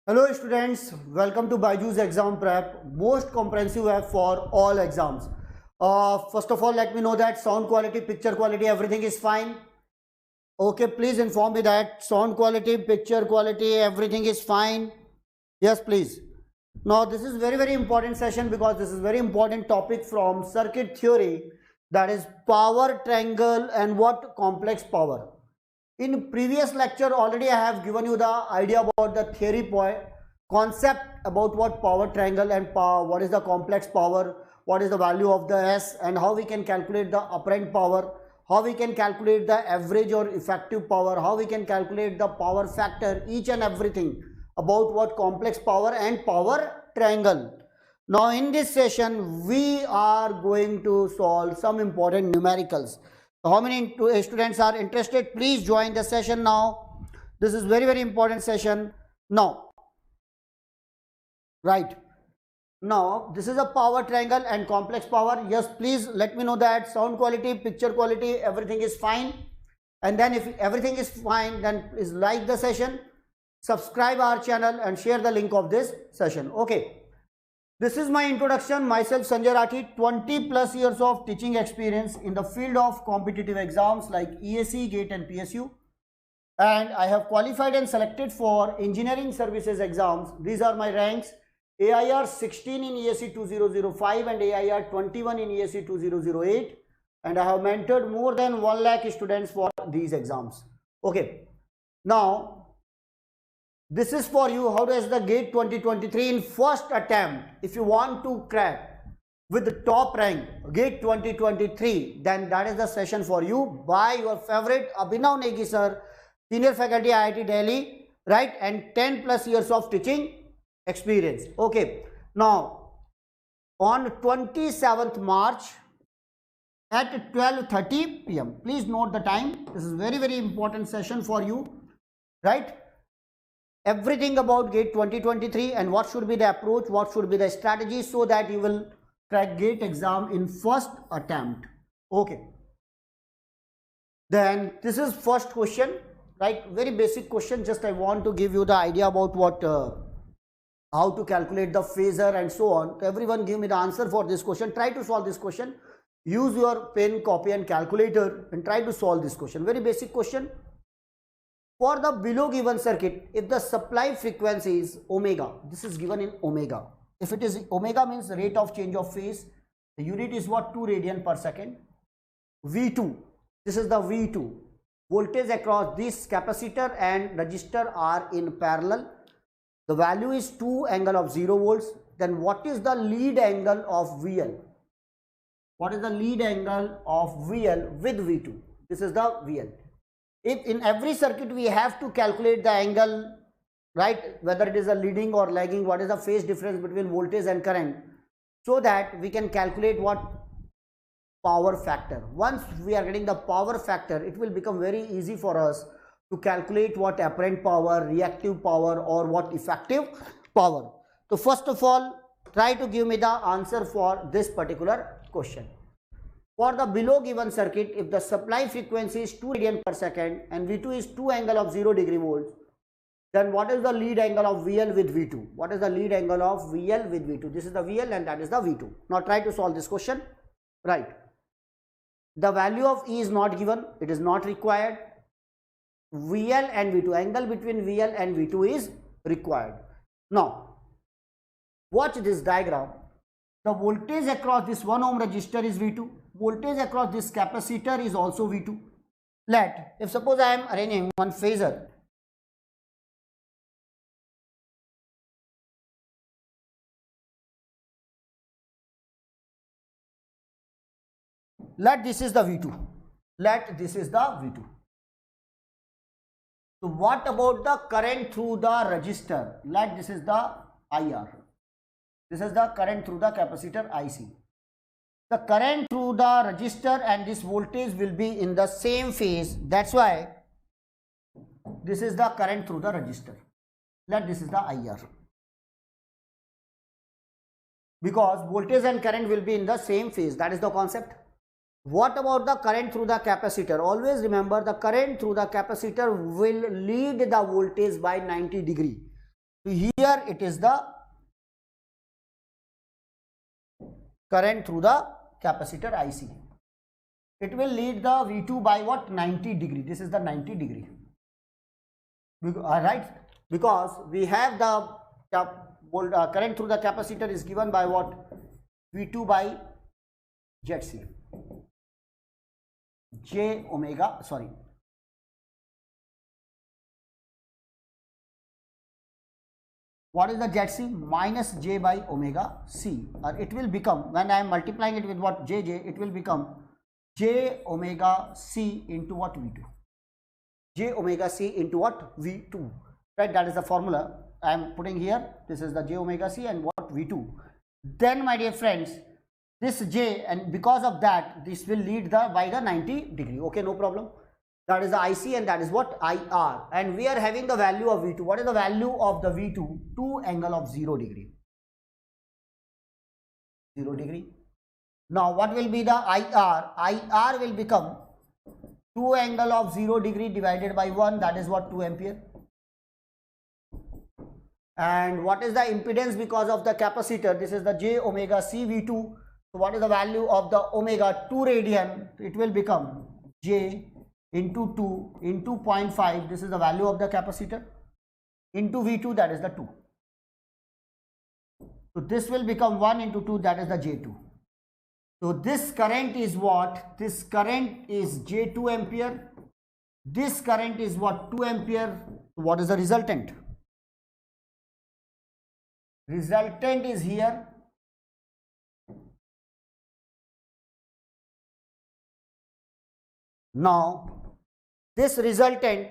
Hello students, welcome to BYJU'S Exam Prep, most comprehensive app for all exams. First of all, let me know that sound quality, picture quality, everything is fine. Okay, please inform me that sound quality, picture quality, everything is fine. Yes, please. Now, this is very important session because this is very important topic from circuit theory, that is power triangle and what complex power. In previous lecture already I have given you the idea about the theory concept about what power triangle and power, what is the complex power, what is the value of the S, and how we can calculate the apparent power, how we can calculate the average or effective power, how we can calculate the power factor, each and everything about what complex power and power triangle. Now in this session we are going to solve some important numericals. How many students are interested? Please join the session now. This is very important session. Now, right now this is a power triangle and complex power. Yes, please let me know that sound quality, picture quality, everything is fine. And then if everything is fine, then please like the session, subscribe our channel and share the link of this session. Okay. This is my introduction. Myself Sanjay Rathi, 20 plus years of teaching experience in the field of competitive exams like ESE, GATE and PSU. And I have qualified and selected for engineering services exams. These are my ranks: AIR 16 in ESE 2005 and AIR 21 in ESE 2008. And I have mentored more than 1 lakh students for these exams. Okay. Now, this is for you. How does the GATE 2023 in first attempt? If you want to crack with the top rank GATE 2023, then that is the session for you by your favorite Abhinav Negi sir, senior faculty IIT Delhi, right? And 10 plus years of teaching experience. Okay. Now, on 27th March at 12:30 p.m. Please note the time. This is very important session for you, right? Everything about GATE 2023 and what should be the approach, what should be the strategy, so that you will crack GATE exam in first attempt. Okay. Then this is first question, right? Very basic question. Just I want to give you the idea about what, how to calculate the phasor and so on. So everyone give me the answer for this question. Try to solve this question. Use your pen, copy and calculator and try to solve this question. Very basic question. For the below given circuit, if the supply frequency is omega, this is given in omega. If it is omega means rate of change of phase, the unit is what? 2 radian per second. V2, this is the V2. Voltage across this capacitor and resistor are in parallel. The value is 2 angle of 0 volts. Then what is the lead angle of VL? What is the lead angle of VL with V2? This is the VL. If in every circuit we have to calculate the angle, right, whether it is a leading or lagging, what is the phase difference between voltage and current, so that we can calculate what? Power factor. Once we are getting the power factor, it will become very easy for us to calculate what apparent power, reactive power or what effective power. So first of all, try to give me the answer for this particular question. For the below given circuit, if the supply frequency is 2 radian per second and V2 is 2 angle of 0 degree volts, then what is the lead angle of VL with V2? What is the lead angle of VL with V2? This is the VL and that is the V2. Now try to solve this question. Right. The value of E is not given. It is not required. VL and V2, angle between VL and V2 is required. Now, watch this diagram. The voltage across this 1 ohm resistor is V2. Voltage across this capacitor is also V2. If suppose I am arranging one phasor, let this is the V2. Let this is the V2. So what about the current through the resistor? Let this is the IR. This is the current through the capacitor IC. The current through the resistor and this voltage will be in the same phase. That's why this is the current through the resistor. Let this is the IR. Because voltage and current will be in the same phase. That is the concept. What about the current through the capacitor? Always remember the current through the capacitor will lead the voltage by 90 degree. So here it is the current through the capacitor IC. It will lead the V2 by what? 90 degree. This is the 90 degree. Right? Because we have the current through the capacitor is given by what? V2 by ZC. J omega, sorry. What is the ZC? Minus J by omega C. It will become, when I am multiplying it with what? JJ, it will become J omega C into what? V2. J omega C into what? V2. Right, that is the formula I am putting here. This is the J omega C and what? V2. Then my dear friends, this J, and because of that, this will lead the by the 90 degree. Okay, no problem. That is the IC and that is what? IR. And we are having the value of V2. What is the value of the V2? 2 angle of 0 degree. 0 degree. Now what will be the IR? IR will become 2 angle of 0 degree divided by 1. That is what? 2 ampere. And what is the impedance because of the capacitor? This is the J omega C V2. So what is the value of the omega? 2 radian. It will become J into 2 into 0.5. This is the value of the capacitor into V2, that is the 2. So this will become 1 into 2, that is the J2. So this current is what? This current is J2 ampere. This current is what? 2 ampere. What is the resultant? Resultant is here. Now this resultant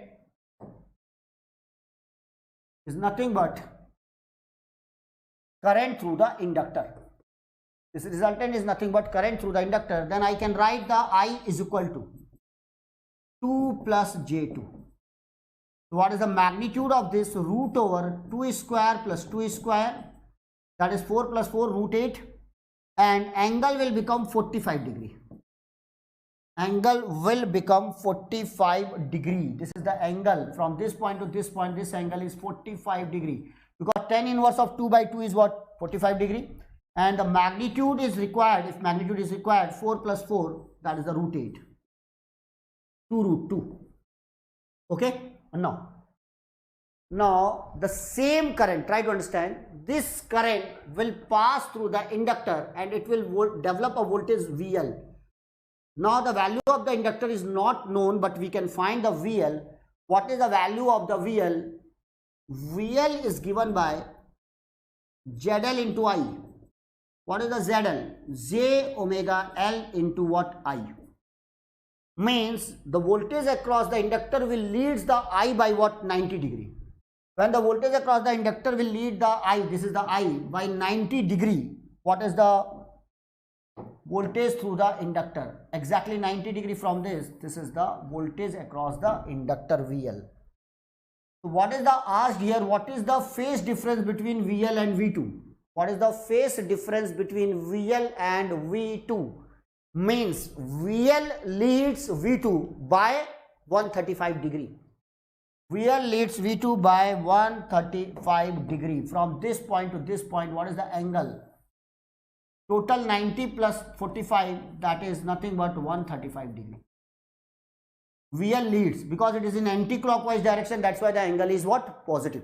is nothing but current through the inductor. This resultant is nothing but current through the inductor. Then I can write the I is equal to 2 plus J2. So what is the magnitude of this? Root over 2 square plus 2 square, that is 4 plus 4, root 8, and angle will become 45 degree. Angle will become 45 degree. This is the angle from this point to this point. This angle is 45 degree because tan inverse of 2 by 2 is what? 45 degree. And the magnitude is required. If magnitude is required, 4 plus 4, that is the root 8. 2 root 2. Okay? Now the same current, try to understand, this current will pass through the inductor and it will develop a voltage VL. Now the value of the inductor is not known, but we can find the VL. What is the value of the VL? VL is given by ZL into I. What is the ZL? J omega L into what? I. Means the voltage across the inductor will lead the I by what? 90 degree. When the voltage across the inductor will lead the I, this is the I, by 90 degree. What is the voltage through the inductor? Exactly 90 degree from this. This is the voltage across the inductor VL. So what is the asked here? What is the phase difference between VL and V2? What is the phase difference between VL and V2? Means VL leads V2 by 135 degree. VL leads V2 by 135 degree. From this point to this point, what is the angle? Total 90 plus 45, that is nothing but 135 degree. VL leads because it is in anti-clockwise direction. That's why the angle is what? Positive.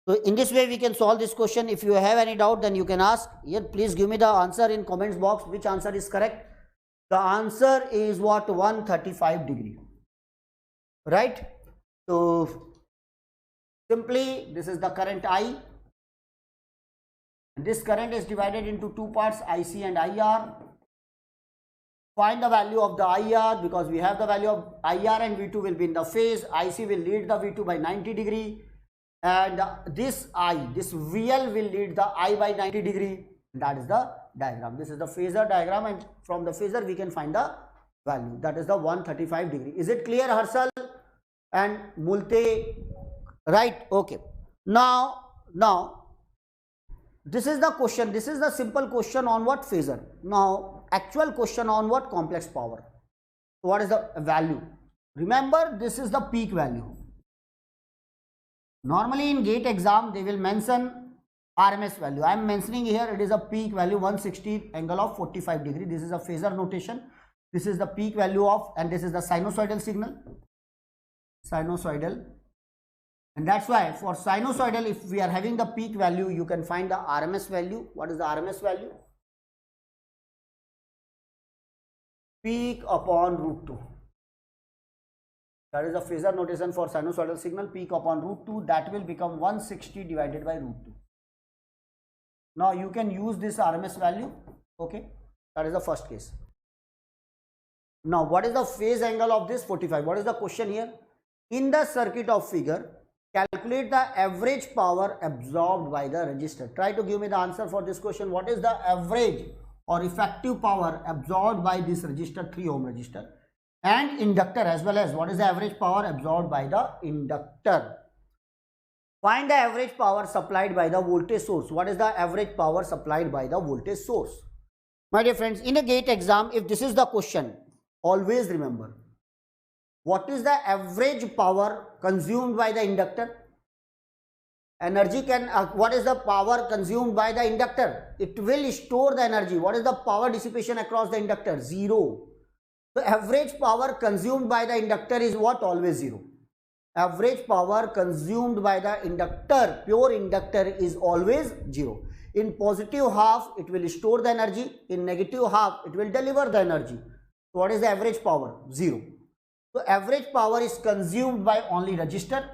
So in this way we can solve this question. If you have any doubt, then you can ask. Here please give me the answer in comments box. Which answer is correct? The answer is what? 135 degree. Right? So simply this is the current I. This current is divided into two parts, IC and IR. Find the value of the IR because we have the value of IR and V2 will be in the phase. IC will lead the V2 by 90 degree. And this I, this VL will lead the I by 90 degree. That is the diagram. This is the phasor diagram, and from the phasor we can find the value. That is the 135 degree. Is it clear, Harshal and Multe? Right? Okay. Now this is the question. This is the simple question on what? Phasor. Now actual question on what? Complex power. What is the value? Remember, this is the peak value. Normally in GATE exam they will mention RMS value. I am mentioning here it is a peak value 160 angle of 45 degree. This is a phasor notation. This is the peak value of, and this is the sinusoidal signal. Sinusoidal. And that's why for sinusoidal, if we are having the peak value, you can find the RMS value. What is the RMS value? Peak upon root 2. That is a phasor notation for sinusoidal signal. Peak upon root 2, that will become 160 divided by root 2. Now you can use this RMS value. Okay, that is the first case. Now what is the phase angle of this? 45. What is the question here? In the circuit of figure, calculate the average power absorbed by the resistor. Try to give me the answer for this question. What is the average or effective power absorbed by this resistor, 3 ohm resistor, and inductor, as well as what is the average power absorbed by the inductor? Find the average power supplied by the voltage source. What is the average power supplied by the voltage source? My dear friends, in a GATE exam, if this is the question, always remember, what is the average power consumed by the inductor? Energy can, what is the power consumed by the inductor? It will store the energy. What is the power dissipation across the inductor? 0. The average power consumed by the inductor is what? Always 0. Average power consumed by the inductor, pure inductor, is always 0. In positive half, it will store the energy. In negative half, it will deliver the energy. So what is the average power? 0. So average power is consumed by only resistor,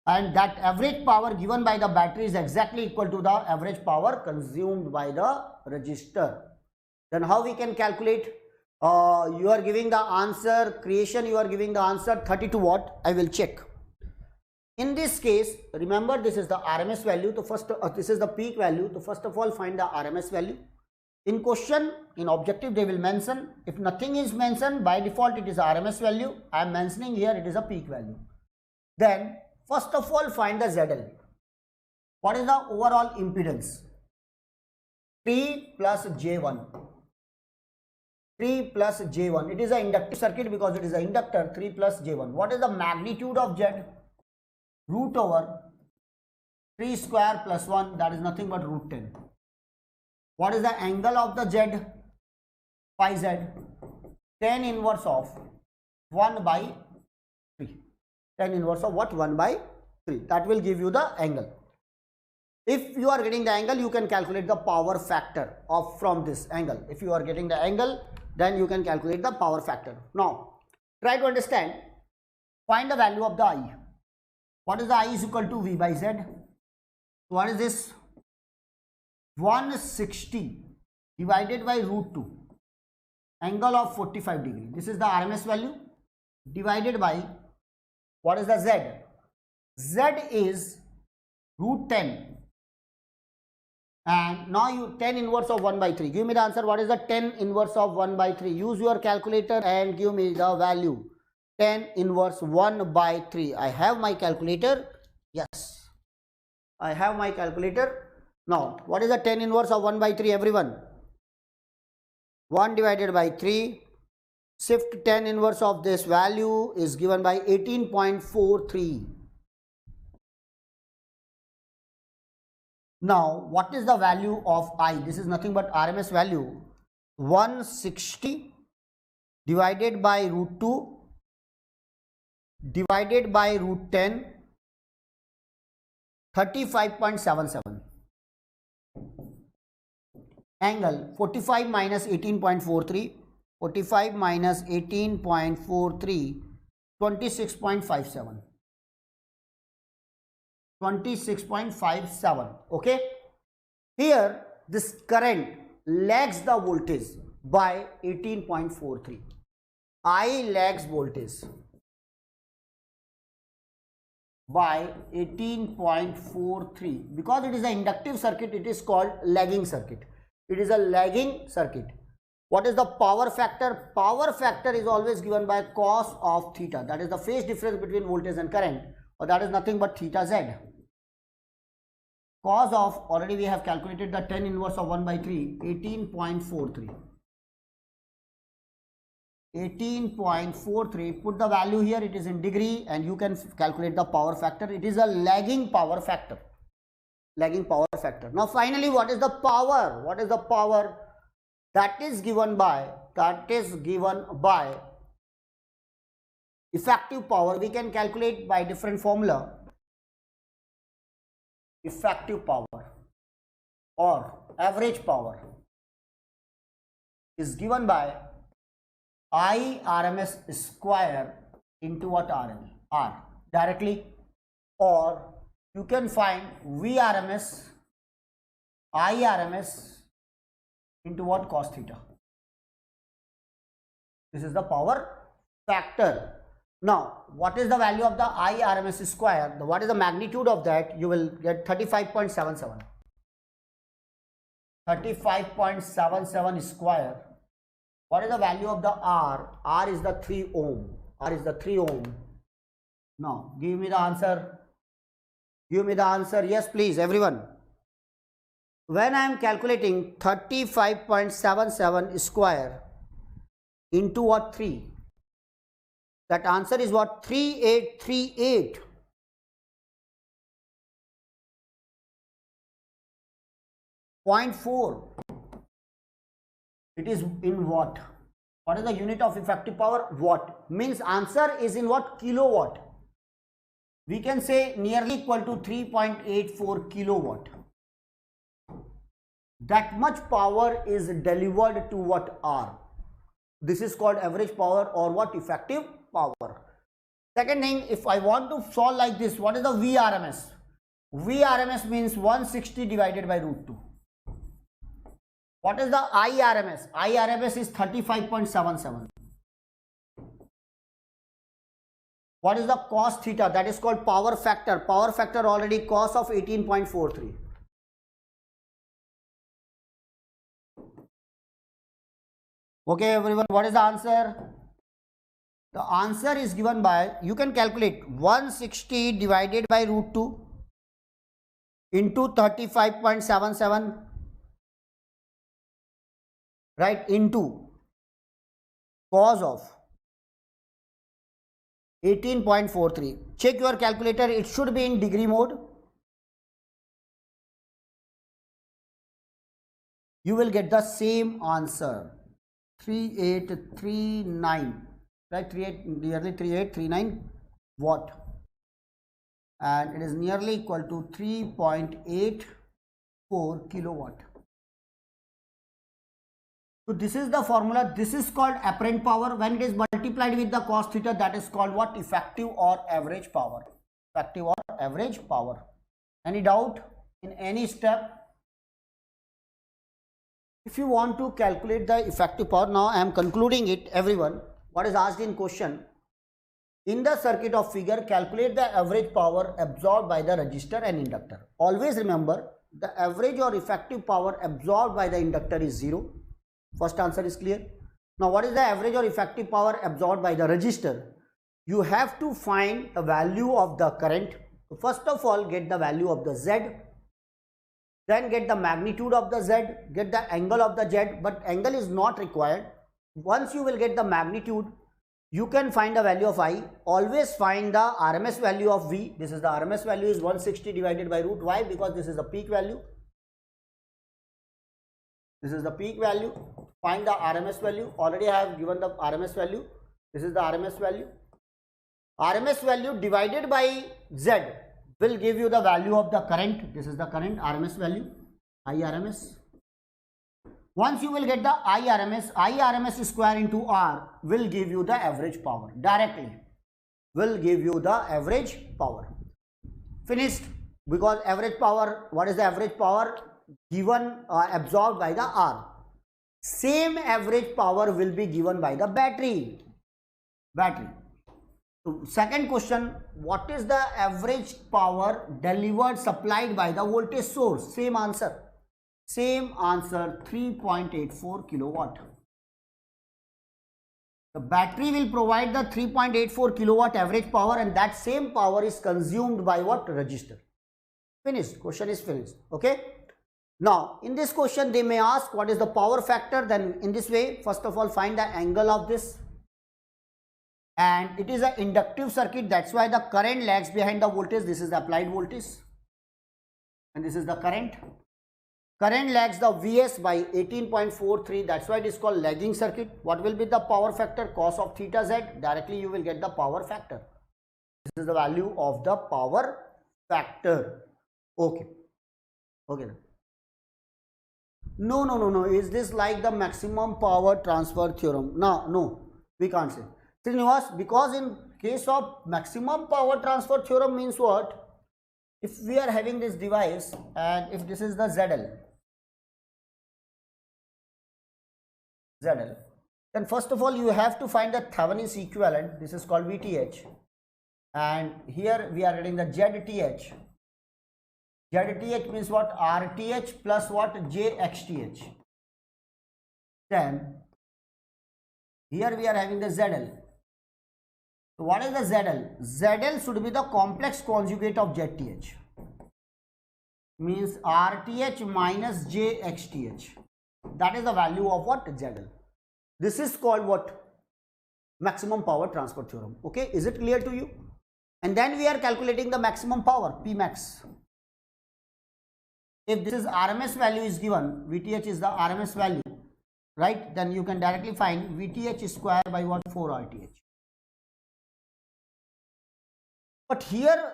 and that average power given by the battery is exactly equal to the average power consumed by the resistor. Then how we can calculate? You are giving the answer, creation, you are giving the answer 32 watt. I will check. In this case, remember this is the RMS value. So first, this is the peak value. So first of all, find the RMS value. In question, in objective, they will mention. If nothing is mentioned, by default it is RMS value. I am mentioning here it is a peak value. Then first of all, find the ZL. What is the overall impedance? 3 plus J1. 3 plus J1. It is an inductive circuit because it is an inductor. 3 plus J1. What is the magnitude of Z? Root over 3 square plus 1. That is nothing but root 10. What is the angle of the Z? Phi Z. Tan inverse of 1 by 3. Tan inverse of what? 1 by 3. That will give you the angle. If you are getting the angle, you can calculate the power factor of from this angle. If you are getting the angle, then you can calculate the power factor. Now, try to understand. Find the value of the I. What is the I is equal to V by Z? What is this? 160 divided by root 2. Angle of 45 degree. This is the RMS value divided by, what is the Z? Z is root 10. And now you 10 inverse of 1 by 3. Give me the answer. What is the 10 inverse of 1 by 3? Use your calculator and give me the value. 10 inverse 1 by 3. I have my calculator. Yes, I have my calculator. Now, what is the 10 inverse of 1 by 3, everyone? 1 divided by 3. Shift 10 inverse of this value is given by 18.43. Now, what is the value of I? This is nothing but RMS value. 160 divided by root 2 divided by root 10, 35.77. Angle 45 minus 18.43. 45 minus 18.43, 26.57. 26.57. Okay, here this current lags the voltage by 18.43. I lags voltage by 18.43. Because it is an inductive circuit, it is called lagging circuit. It is a lagging circuit. What is the power factor? Power factor is always given by cos of theta. That is the phase difference between voltage and current, or that is nothing but theta Z. Cos of, already we have calculated the 10 inverse of 1 by 3, 18.43. 18.43. Put the value here, it is in degree, and you can calculate the power factor. It is a lagging power factor. Lagging power factor. Now finally, what is the power? What is the power that is given by effective power? We can calculate by different formula. Effective power or average power is given by I RMS square into what R directly, or you can find V RMS I RMS into what? Cos theta. This is the power factor. Now, what is the value of the I RMS square? What is the magnitude of that? You will get 35.77. 35.77 square. What is the value of the R? R is the 3 ohm. R is the 3 ohm. Now, give me the answer. Give me the answer. Yes, please, everyone. When I am calculating 35.77 square into what? 3. That answer is what? 3838.4. It is in watt. What is the unit of effective power? Watt. Means answer is in what? Kilowatt. We can say nearly equal to 3.84 kilowatt. That much power is delivered to what? R. This is called average power or what? Effective power. Second thing, if I want to solve like this, what is the VRMS? VRMS means 160 divided by root 2. What is the IRMS? IRMS is 35.77. What is the cos theta? That is called power factor. Power factor already cos of 18.43. Okay, everyone, what is the answer? The answer is given by, you can calculate 160 divided by root 2 into 35.77, right, into cos of 18.43. Check your calculator, it should be in degree mode. You will get the same answer. 3839, right? Nearly 3839 watt, and it is nearly equal to 3.84 kilowatt. So this is the formula. This is called apparent power. When it is multiplied with the cos theta, that is called what? Effective or average power. Effective or average power. Any doubt in any step? If you want to calculate the effective power, now I am concluding it, everyone. What is asked in question? In the circuit of figure, calculate the average power absorbed by the resistor and inductor. Always remember, the average or effective power absorbed by the inductor is 0. First answer is clear. Now, what is the average or effective power absorbed by the resistor? You have to find the value of the current. So first of all, get the value of the Z. Then get the magnitude of the Z, get the angle of the Z, but angle is not required. Once you will get the magnitude, you can find the value of I. Always find the RMS value of V. This is the RMS value is 160 divided by root. Why? Because this is the peak value. This is the peak value. Find the RMS value. Already I have given the RMS value. This is the RMS value. RMS value divided by Z will give you the value of the current. This is the current RMS value, IRMS. Once you will get the IRMS square into R will give you the average power directly. Will give you the average power. Finished. Because average power, what is the average power? Given absorbed by the R. Same average power will be given by the battery. So second question, what is the average power delivered supplied by the voltage source? Same answer. 3.84 kilowatt. The battery will provide the 3.84 kilowatt average power, and that same power is consumed by what? Resistor. Finished. Question is finished. Okay. Now in this question they may ask what is the power factor. Then in this way, first of all find the angle of this. and it is an inductive circuit. That's why the current lags behind the voltage. This is the applied voltage and this is the current. Current lags the Vs by 18.43. That's why it is called lagging circuit. What will be the power factor? Cos of theta z. Directly you will get the power factor. This is the value of the power factor. Okay. Okay. No. Is this like the maximum power transfer theorem? No. We can't say. Srinivas, because in case of maximum power transfer theorem means what? If we are having this device and if this is the ZL, then first of all you have to find the Thevenin's equivalent. This is called VTH, and here we are getting the ZTH. ZTH means what? RTH plus what? JXTH. Then here we are having the ZL. So what is the ZL? ZL should be the complex conjugate of ZTH, means RTH minus JXTH. That is the value of what? ZL. This is called what? Maximum power transfer theorem. Okay, is it clear to you? And then we are calculating the maximum power, Pmax. If this is RMS value is given, VTH is the RMS value, right? Then you can directly find VTH square by what? 4 RTH. But here,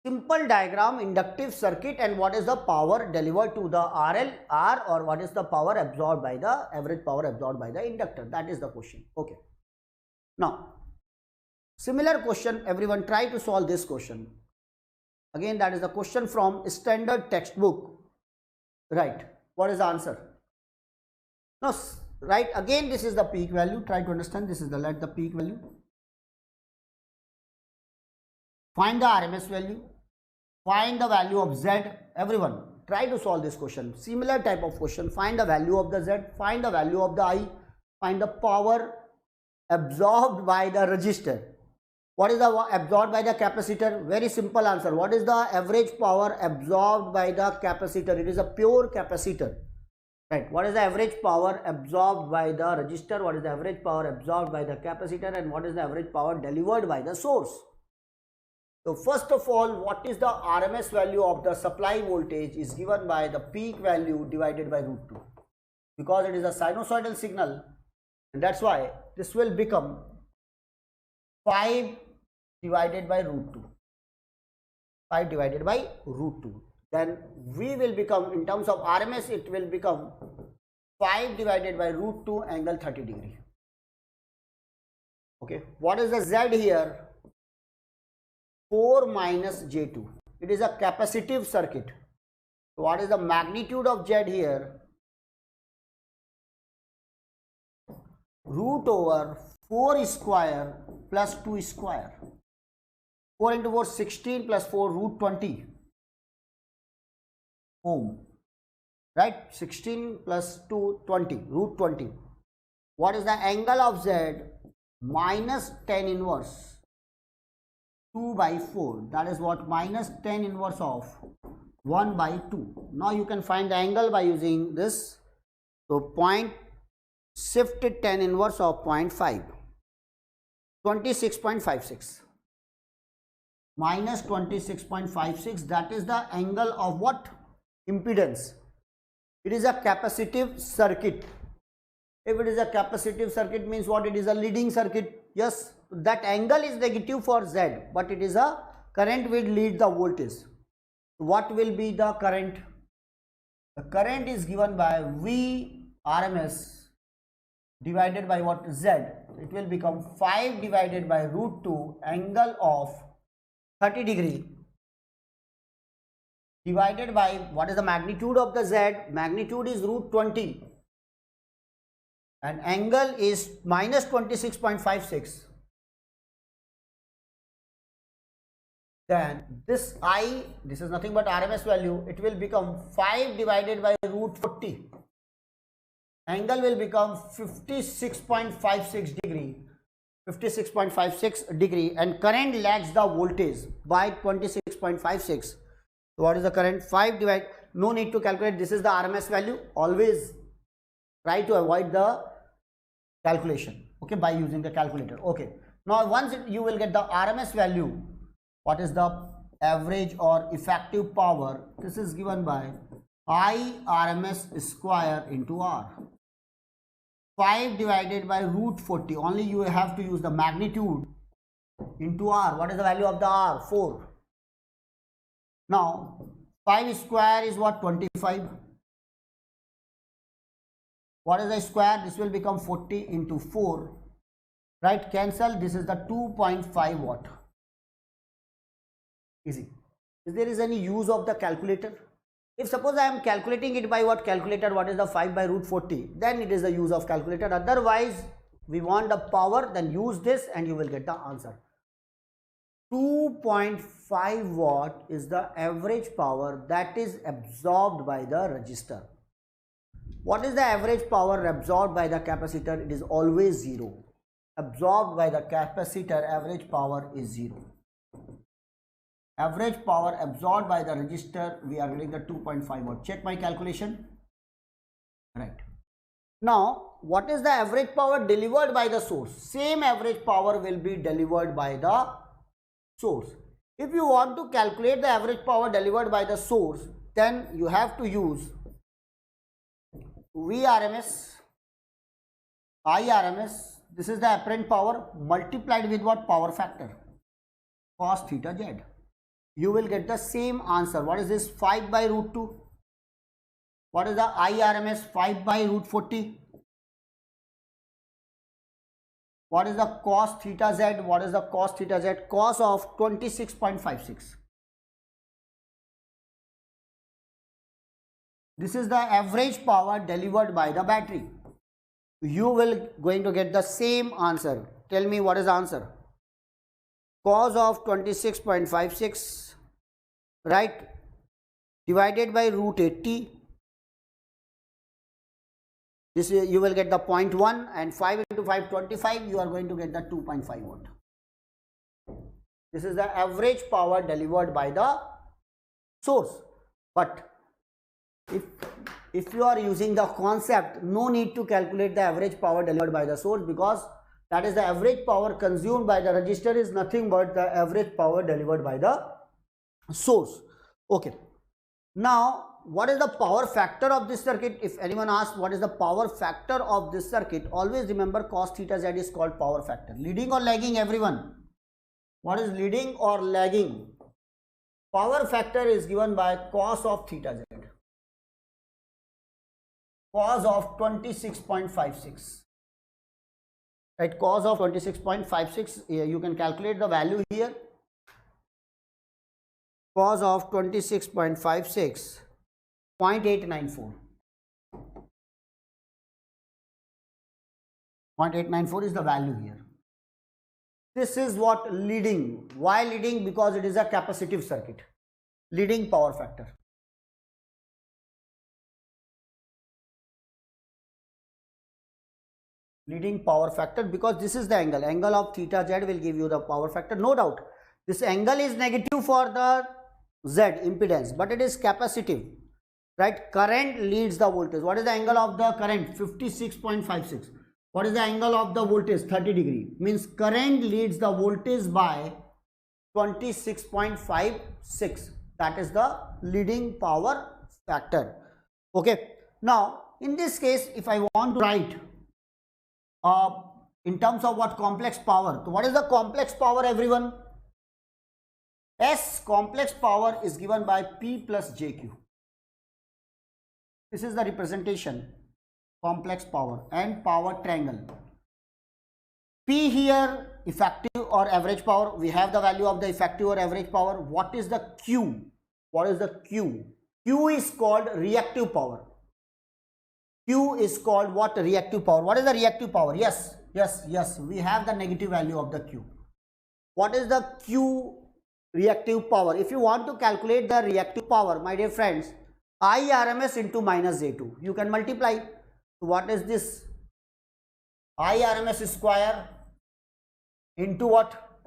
simple diagram, inductive circuit, and what is the power delivered to the RL, R, or what is the power absorbed by the average power absorbed by the inductor? That is the question. Okay. Now, similar question, everyone try to solve this question. Again, that is a question from standard textbook. Right. What is the answer? No, right. Again, this is the peak value. Try to understand. This is the let the peak value. Find the RMS value. Find the value of Z. Everyone, try to solve this question. Similar type of question. Find the value of the Z. Find the value of the I. Find the power absorbed by the resistor. What is the absorbed by the capacitor? Very simple answer. What is the average power absorbed by the capacitor? It is a pure capacitor. Right. What is the average power absorbed by the resistor? What is the average power absorbed by the capacitor? And what is the average power delivered by the source? So first of all, what is the RMS value of the supply voltage is given by the peak value divided by root 2. Because it is a sinusoidal signal, and that's why this will become 5 divided by root 2. 5 divided by root 2. Then we will become, in terms of RMS, it will become 5 divided by root 2 angle 30 degree. Okay. What is the Z here? 4 minus J2. It is a capacitive circuit. So what is the magnitude of Z here? Root over 4 square plus 2 square. 4 into 4, 16 plus 4, root 20 ohm. Right? 16 plus 2, 20, root 20. What is the angle of Z? Minus 10 inverse. 2 by 4, that is what? Minus 10 inverse of 1 by 2. Now you can find the angle by using this. So point shifted 10 inverse of 0.5, 26.56 minus 26.56, that is the angle of what? Impedance. It is a capacitive circuit. If it is a capacitive circuit means what? It is a leading circuit. Yes, that angle is negative for Z, but it is a current will lead the voltage. What will be the current? The current is given by V RMS divided by what? Z. It will become 5 divided by root 2 angle of 30 degree divided by what is the magnitude of the Z? Magnitude is root 20 and angle is minus 26.56. Then this I, this is nothing but RMS value, it will become 5 divided by root 40. Angle will become 56.56 degree. 56.56 degree, and current lags the voltage by 26.56. So what is the current? 5 divided, no need to calculate, this is the RMS value. Always try to avoid the calculation, okay, by using the calculator. Okay, Now once you will get the RMS value, what is the average or effective power? This is given by I RMS square into R. 5 divided by root 40. Only you have to use the magnitude into R. What is the value of the R? 4. Now 5 square is what? 25. What is the square? This will become 40 into 4. Right? Cancel. This is the 2.5 watt. Easy. If there is any use of the calculator, if suppose I am calculating it by what calculator, what is the 5 by root 40, then it is the use of calculator. Otherwise, we want the power, then use this and you will get the answer. 2.5 watt is the average power that is absorbed by the resistor. What is the average power absorbed by the capacitor? It is always 0. Absorbed by the capacitor, average power is 0. Average power absorbed by the resistor, we are getting the 2.5 watt. Check my calculation. Right. Now, what is the average power delivered by the source? Same average power will be delivered by the source. If you want to calculate the average power delivered by the source, then you have to use VRMS, IRMS. This is the apparent power multiplied with what? Power factor, cos theta z. You will get the same answer. What is this? 5 by root 2. What is the IRMS? 5 by root 40. What is the cos theta z? What is the cos theta z? Cos of 26.56. This is the average power delivered by the battery. You will going to get the same answer. Tell me what is the answer. Cos of 26.56, right, divided by root 80. This you will get the 0.1, and 5 into 5, 25. You are going to get the 2.5 watt. This is the average power delivered by the source. But if you are using the concept, no need to calculate the average power delivered by the source, because that is the average power consumed by the resistor is nothing but the average power delivered by the source. Okay. Now, what is the power factor of this circuit? If anyone asks what is the power factor of this circuit, always remember cos theta z is called power factor. Leading or lagging, everyone? What is leading or lagging? Power factor is given by cos of theta z. Cos of 26.56. Right, cos of 26.56, you can calculate the value here. Cos of 26.56, 0.894. 0.894 is the value here. This is what leading. Why leading? Because it is a capacitive circuit. Leading power factor. Leading power factor, because this is the angle of theta z will give you the power factor, no doubt. This angle is negative for the z impedance, but it is capacitive, right? Current leads the voltage. What is the angle of the current? 56.56. What is the angle of the voltage? 30 degree. Means current leads the voltage by 26.56. That is the leading power factor. Okay. Now, in this case, if I want to write in terms of what? Complex power. So what is the complex power, everyone? S complex power is given by P plus JQ. This is the representation, complex power and power triangle. P here, effective or average power. We have the value of the effective or average power. What is the Q? What is the Q? Q is called reactive power. Q is called what? Reactive power. What is the reactive power? Yes. We have the negative value of the Q. What is the Q reactive power? If you want to calculate the reactive power, my dear friends, IRMS into minus J2. You can multiply. So what is this? IRMS square into what?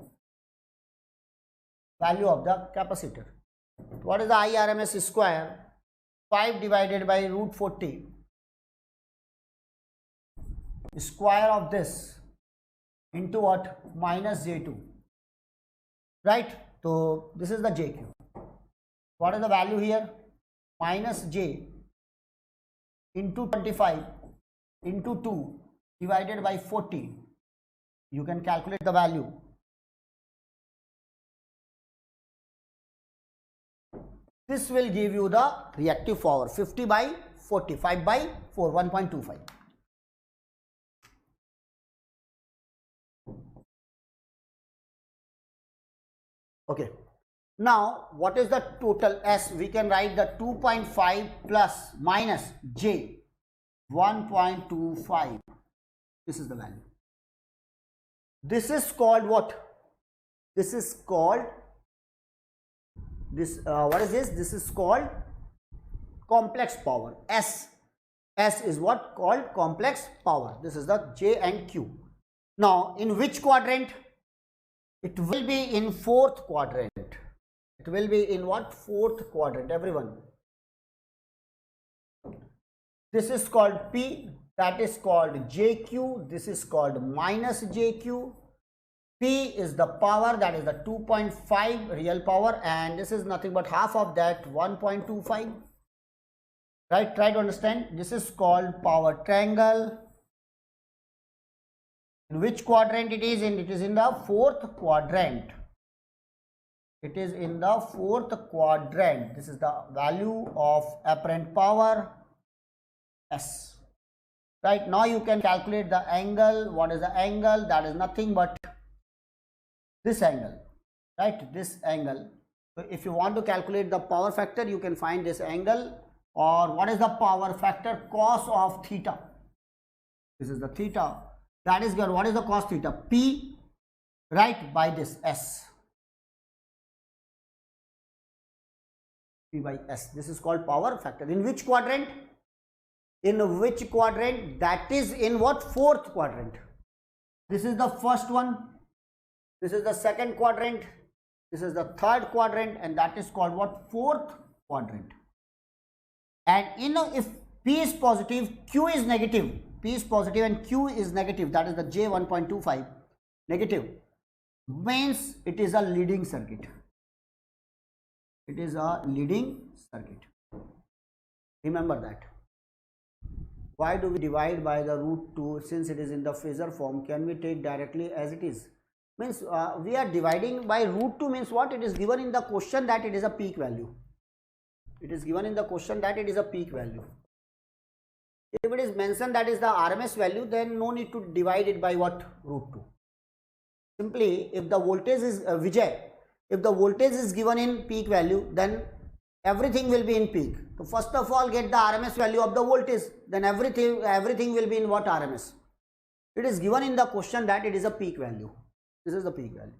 Value of the capacitor. What is the IRMS square? 5 divided by root 40. Square of this into what? Minus J2, right? So this is the JQ. What is the value here? Minus J into 25 into 2 divided by 40. You can calculate the value. This will give you the reactive power 50 by 40, 5 by 4, 1.25. Okay. Now, what is the total S? We can write the 2.5 plus minus J, 1.25. This is the value. This is called what? This is called what is this? This is called complex power. S is what? Called complex power. This is the J and Q. Now, in which quadrant? It will be in fourth quadrant. It will be in what? Fourth quadrant, everyone. This is called P, that is called JQ, this is called minus JQ. P is the power, that is the 2.5 real power, and this is nothing but half of that, 1.25. Right? Try to understand. This is called power triangle. In which quadrant it is in? It is in the fourth quadrant. It is in the fourth quadrant. This is the value of apparent power S. Right, now you can calculate the angle. What is the angle? That is nothing but this angle, right? This angle. So if you want to calculate the power factor, you can find this angle. Or what is the power factor? Cos of theta. This is the theta. That is good. What is the cos theta? P, right, by this S. P by S. This is called power factor. In which quadrant? In which quadrant? That is in what? Fourth quadrant. This is the first one. This is the second quadrant. This is the third quadrant, and that is called what? Fourth quadrant. And if P is positive, Q is negative. P is positive and Q is negative. That is the J 1.25 negative. Means it is a leading circuit. It is a leading circuit. Remember that. Why do we divide by the root 2? Since it is in the phasor form, can we take directly as it is? Means we are dividing by root 2 means what? It is given in the question that it is a peak value. It is given in the question that it is a peak value. If it is mentioned that is the RMS value, then no need to divide it by what? Root 2. Simply, if the voltage is Vijay, if the voltage is given in peak value, then everything will be in peak. So first of all, get the RMS value of the voltage, then everything will be in what? RMS. It is given in the question that it is a peak value. This is the peak value.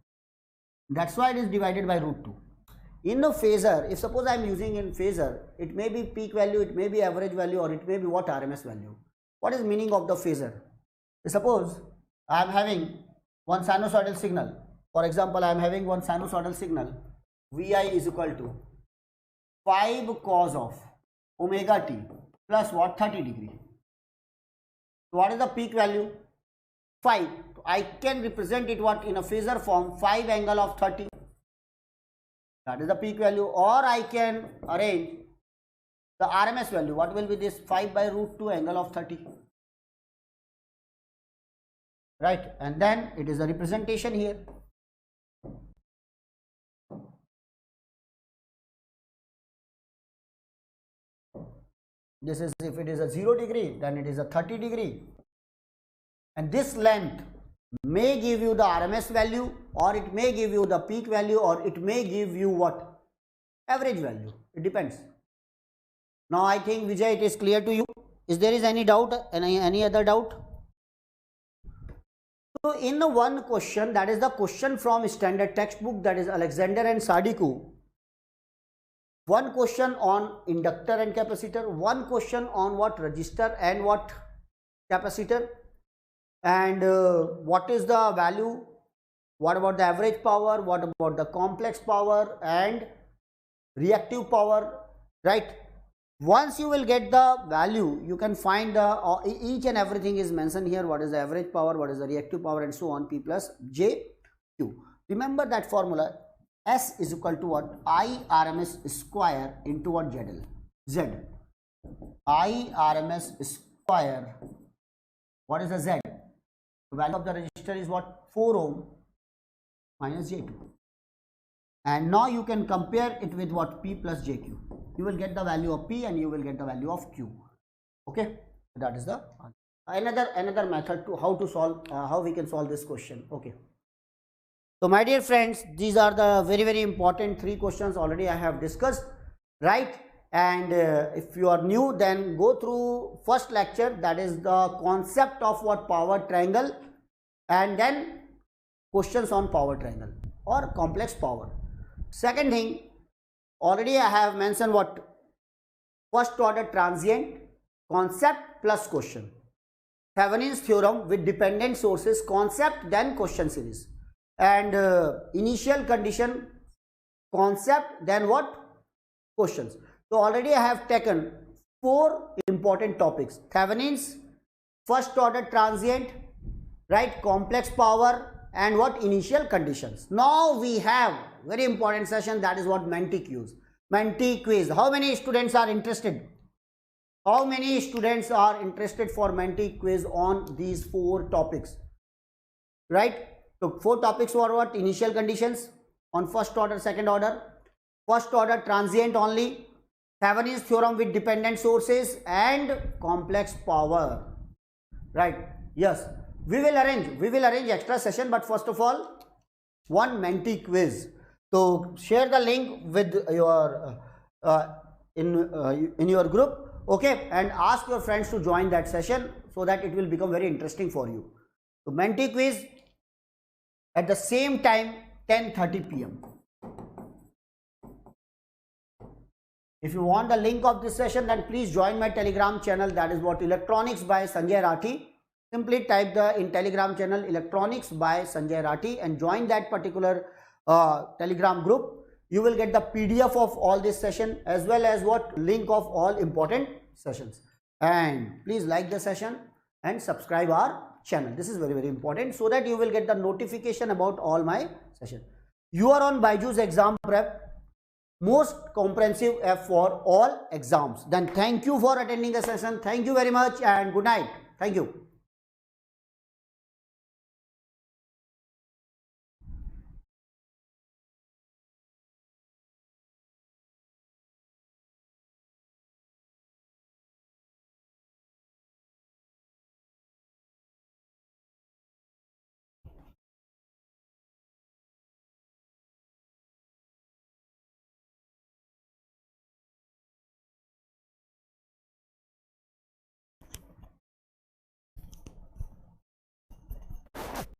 That's why it is divided by root 2. In the phasor, if suppose I am using in phasor, it may be peak value, it may be average value, or it may be what? RMS value. What is meaning of the phasor? Suppose I am having one sinusoidal signal. For example, I am having one sinusoidal signal. Vi is equal to 5 cos of omega t plus what? 30 degree. So what is the peak value? 5. I can represent it what? In a phasor form, 5 angle of 30. That is the peak value. Or I can arrange the RMS value. What will be this? 5 by root 2 angle of 30. Right, and then it is a representation here. This is, if it is a 0 degree, then it is a 30 degree. And this length may give you the RMS value, or it may give you the peak value, or it may give you what? Average value. It depends. Now I think, Vijay, it is clear to you. Is there any doubt? Any other doubt? So in the one question, that is the question from standard textbook, that is Alexander and Sadiku. One question on inductor and capacitor, one question on what? Resistor and what? Capacitor. And what is the value? What about the average power? What about the complex power and reactive power? Right? Once you will get the value, you can find each and everything is mentioned here. What is the average power, what is the reactive power, and so on. P plus J Q. Remember that formula. S is equal to what? I RMS square into what? ZL. Z. I RMS square. What is the Z? The value of the resistor is what? 4 ohm minus J2. And now you can compare it with what? P plus JQ. You will get the value of P and you will get the value of Q. Okay, that is the another method to how to solve how we can solve this question. Okay, so my dear friends, these are the very important 3 questions already I have discussed, right? And if you are new, then go through first lecture, that is the concept of what? Power triangle, and then questions on power triangle or complex power. Second thing, already I have mentioned what? First order transient concept plus question. Thevenin's theorem with dependent sources concept, then question series. And initial condition concept, then what? Questions. So already I have taken 4 important topics: Thevenin's, first order transient, right, complex power, and what? Initial conditions. Now we have very important session, that is what? Menti quiz. Menti quiz. How many students are interested? How many students are interested for Menti quiz on these 4 topics? Right? So 4 topics were what? Initial conditions on first order, second order, first order transient only, Thevenin's theorem with dependent sources, and complex power. Right? Yes. We will arrange extra session, but first of all, one Menti quiz. So share the link with your in your group, okay, and ask your friends to join that session so that it will become very interesting for you. So Menti quiz at the same time, 10:30 p.m. If you want the link of this session, then please join my Telegram channel, that is what? Electronics by Sanjay Rathi. Simply type in Telegram channel Electronics by Sanjay Rathi and join that particular Telegram group. You will get the PDF of all this session as well as what? Link of all important sessions. And please like the session and subscribe our channel. This is very important, so that you will get the notification about all my sessions. You are on BYJU'S Exam Prep, most comprehensive app for all exams. Then thank you for attending the session. Thank you very much and good night. Thank you.